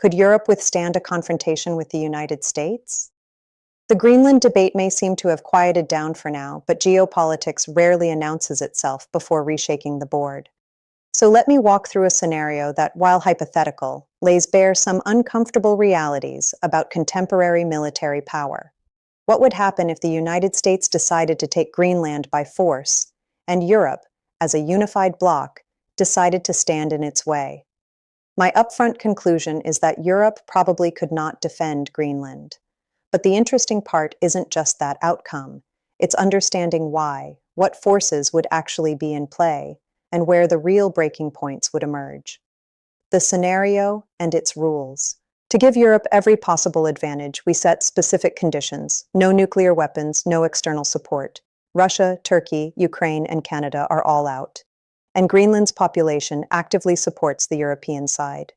Could Europe withstand a confrontation with the United States? The Greenland debate may seem to have quieted down for now, but geopolitics rarely announces itself before reshaking the board. So let me walk through a scenario that, while hypothetical, lays bare some uncomfortable realities about contemporary military power. What would happen if the United States decided to take Greenland by force, and Europe, as a unified bloc, decided to stand in its way? My upfront conclusion is that Europe probably could not defend Greenland. But the interesting part isn't just that outcome. It's understanding why, what forces would actually be in play, and where the real breaking points would emerge. The scenario and its rules. To give Europe every possible advantage, we set specific conditions: no nuclear weapons, no external support. Russia, Turkey, Ukraine, and Canada are all out. And Greenland's population actively supports the European side.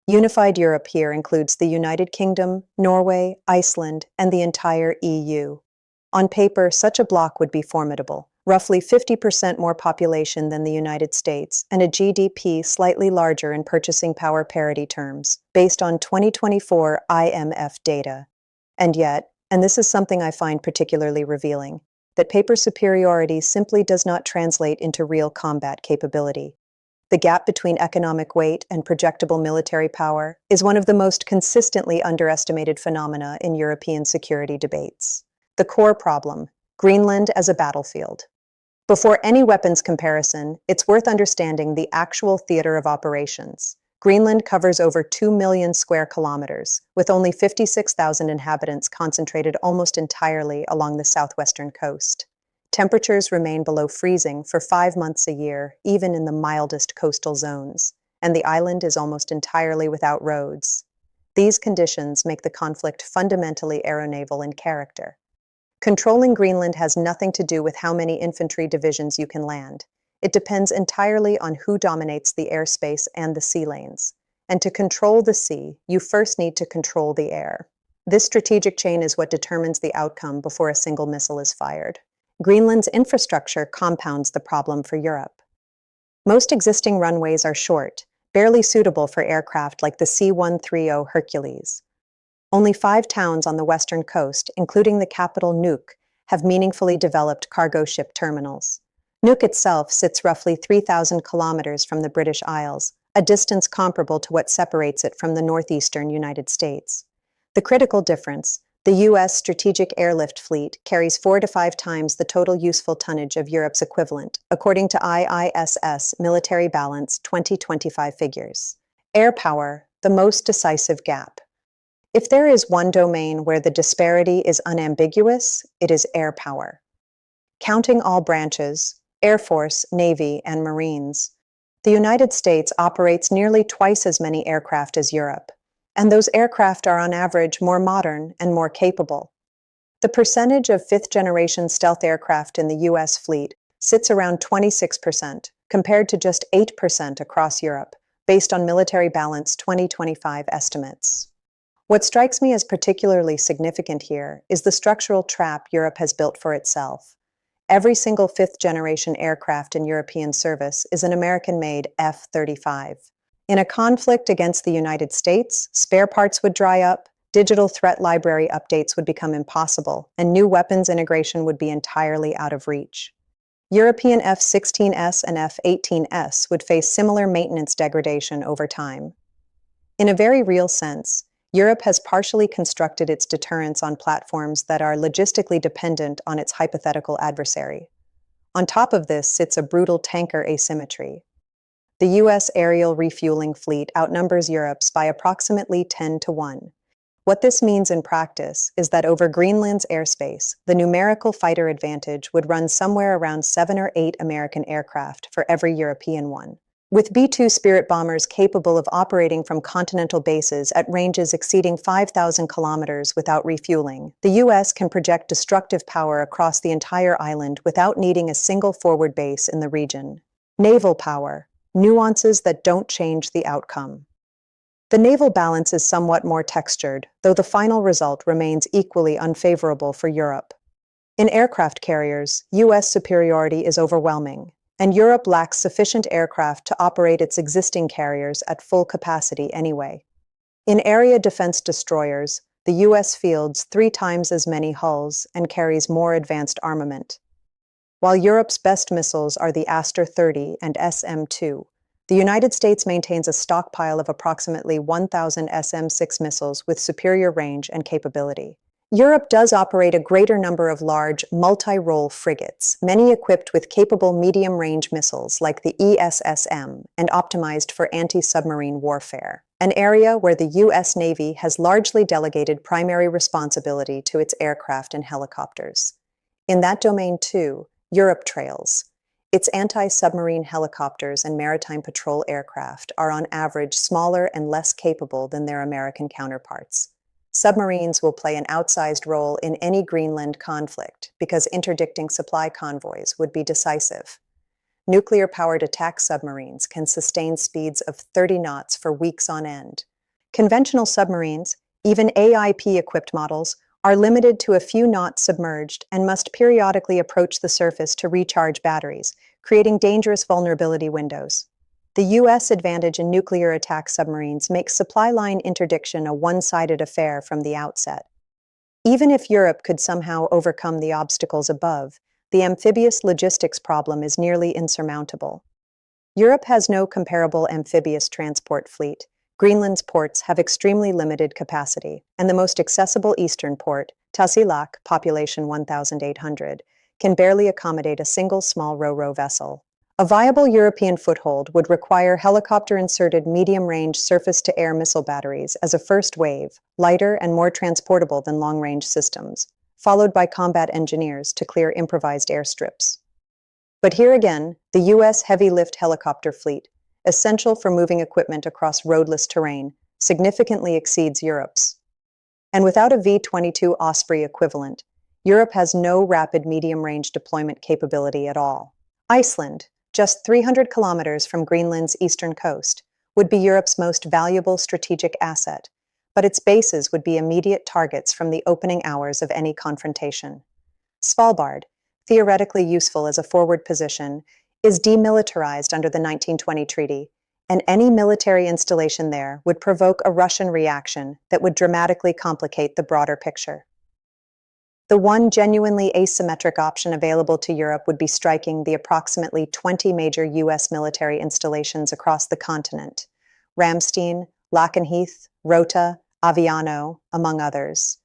Unified Europe here includes the United Kingdom, Norway, Iceland, and the entire EU. On paper, such a bloc would be formidable. Roughly 50% more population than the United States, and a GDP slightly larger in purchasing power parity terms, based on 2024 IMF data. And yet, and this is something I find particularly revealing, that paper superiority simply does not translate into real combat capability. The gap between economic weight and projectable military power is one of the most consistently underestimated phenomena in European security debates. The core problem: Greenland as a battlefield. Before any weapons comparison, it's worth understanding the actual theater of operations. Greenland covers over 2 million square kilometers, with only 56,000 inhabitants concentrated almost entirely along the southwestern coast. Temperatures remain below freezing for 5 months a year, even in the mildest coastal zones, and the island is almost entirely without roads. These conditions make the conflict fundamentally aeronaval in character. Controlling Greenland has nothing to do with how many infantry divisions you can land. It depends entirely on who dominates the airspace and the sea lanes. And to control the sea, you first need to control the air. This strategic chain is what determines the outcome before a single missile is fired. Greenland's infrastructure compounds the problem for Europe. Most existing runways are short, barely suitable for aircraft like the C-130 Hercules. Only 5 towns on the western coast, including the capital Nuuk, have meaningfully developed cargo ship terminals. Nuuk itself sits roughly 3,000 kilometers from the British Isles, a distance comparable to what separates it from the northeastern United States. The critical difference: the U.S. Strategic Airlift Fleet carries 4 to 5 times the total useful tonnage of Europe's equivalent, according to IISS Military Balance 2025 figures. Air power, the most decisive gap. If there is one domain where the disparity is unambiguous, it is air power. Counting all branches, Air Force, Navy, and Marines, the United States operates nearly twice as many aircraft as Europe, and those aircraft are on average more modern and more capable. The percentage of 5th-generation stealth aircraft in the U.S. fleet sits around 26%, compared to just 8% across Europe, based on Military Balance 2025 estimates. What strikes me as particularly significant here is the structural trap Europe has built for itself. Every single 5th-generation aircraft in European service is an American-made F-35. In a conflict against the United States, spare parts would dry up, digital threat library updates would become impossible, and new weapons integration would be entirely out of reach. European F-16S and F-18S would face similar maintenance degradation over time. In a very real sense, Europe has partially constructed its deterrence on platforms that are logistically dependent on its hypothetical adversary. On top of this sits a brutal tanker asymmetry. The U.S. aerial refueling fleet outnumbers Europe's by approximately 10 to 1. What this means in practice is that over Greenland's airspace, the numerical fighter advantage would run somewhere around 7 or 8 American aircraft for every European one. With B-2 Spirit bombers capable of operating from continental bases at ranges exceeding 5,000 kilometers without refueling, the U.S. can project destructive power across the entire island without needing a single forward base in the region. Naval power. Nuances that don't change the outcome. The naval balance is somewhat more textured, though the final result remains equally unfavorable for Europe. In aircraft carriers, U.S. superiority is overwhelming, and Europe lacks sufficient aircraft to operate its existing carriers at full capacity anyway. In area defense destroyers, the U.S. fields 3 times as many hulls and carries more advanced armament. While Europe's best missiles are the Aster 30 and SM-2, the United States maintains a stockpile of approximately 1,000 SM-6 missiles with superior range and capability. Europe does operate a greater number of large, multi-role frigates, many equipped with capable medium-range missiles like the IISS and optimized for anti-submarine warfare, an area where the U.S. Navy has largely delegated primary responsibility to its aircraft and helicopters. In that domain, too, Europe trails. Its anti-submarine helicopters and maritime patrol aircraft are on average smaller and less capable than their American counterparts. Submarines will play an outsized role in any Greenland conflict because interdicting supply convoys would be decisive. Nuclear-powered attack submarines can sustain speeds of 30 knots for weeks on end. Conventional submarines, even AIP-equipped models, are limited to a few knots submerged and must periodically approach the surface to recharge batteries, creating dangerous vulnerability windows. The U.S. advantage in nuclear attack submarines makes supply line interdiction a one-sided affair from the outset. Even if Europe could somehow overcome the obstacles above, the amphibious logistics problem is nearly insurmountable. Europe has no comparable amphibious transport fleet. Greenland's ports have extremely limited capacity, and the most accessible eastern port, Tasiilaq, population 1,800, can barely accommodate a single small ro-ro vessel. A viable European foothold would require helicopter-inserted medium-range surface-to-air missile batteries as a first wave, lighter and more transportable than long-range systems, followed by combat engineers to clear improvised airstrips. But here again, the U.S. heavy-lift helicopter fleet, essential for moving equipment across roadless terrain, significantly exceeds Europe's. And without a V-22 Osprey equivalent, Europe has no rapid medium-range deployment capability at all. Iceland, just 300 kilometers from Greenland's eastern coast, would be Europe's most valuable strategic asset, but its bases would be immediate targets from the opening hours of any confrontation. Svalbard, theoretically useful as a forward position, is demilitarized under the 1920 treaty, and any military installation there would provoke a Russian reaction that would dramatically complicate the broader picture. The one genuinely asymmetric option available to Europe would be striking the approximately 20 major U.S. military installations across the continent, Ramstein, Lakenheath, Rota, Aviano, among others.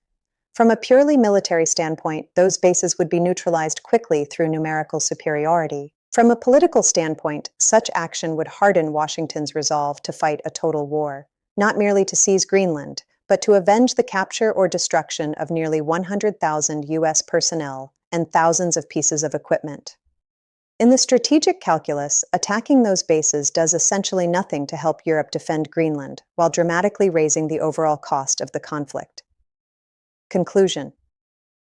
From a purely military standpoint, those bases would be neutralized quickly through numerical superiority. From a political standpoint, such action would harden Washington's resolve to fight a total war, not merely to seize Greenland, but to avenge the capture or destruction of nearly 100,000 U.S. personnel and thousands of pieces of equipment. In the strategic calculus, attacking those bases does essentially nothing to help Europe defend Greenland, while dramatically raising the overall cost of the conflict. Conclusion.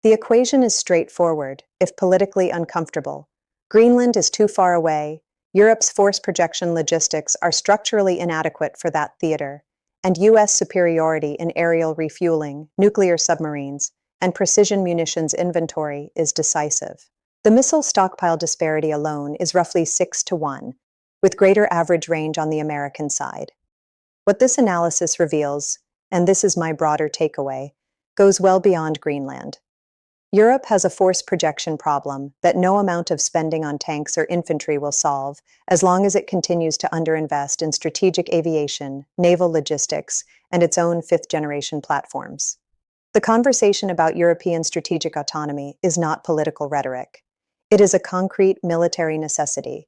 The equation is straightforward, if politically uncomfortable. Greenland is too far away, Europe's force projection logistics are structurally inadequate for that theater, and U.S. superiority in aerial refueling, nuclear submarines, and precision munitions inventory is decisive. The missile stockpile disparity alone is roughly 6-1, with greater average range on the American side. What this analysis reveals, and this is my broader takeaway, goes well beyond Greenland. Europe has a force projection problem that no amount of spending on tanks or infantry will solve as long as it continues to underinvest in strategic aviation, naval logistics, and its own fifth-generation platforms. The conversation about European strategic autonomy is not political rhetoric. It is a concrete military necessity.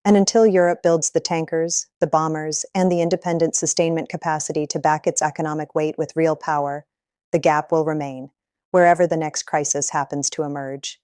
And until Europe builds the tankers, the bombers, and the independent sustainment capacity to back its economic weight with real power, the gap will remain, wherever the next crisis happens to emerge.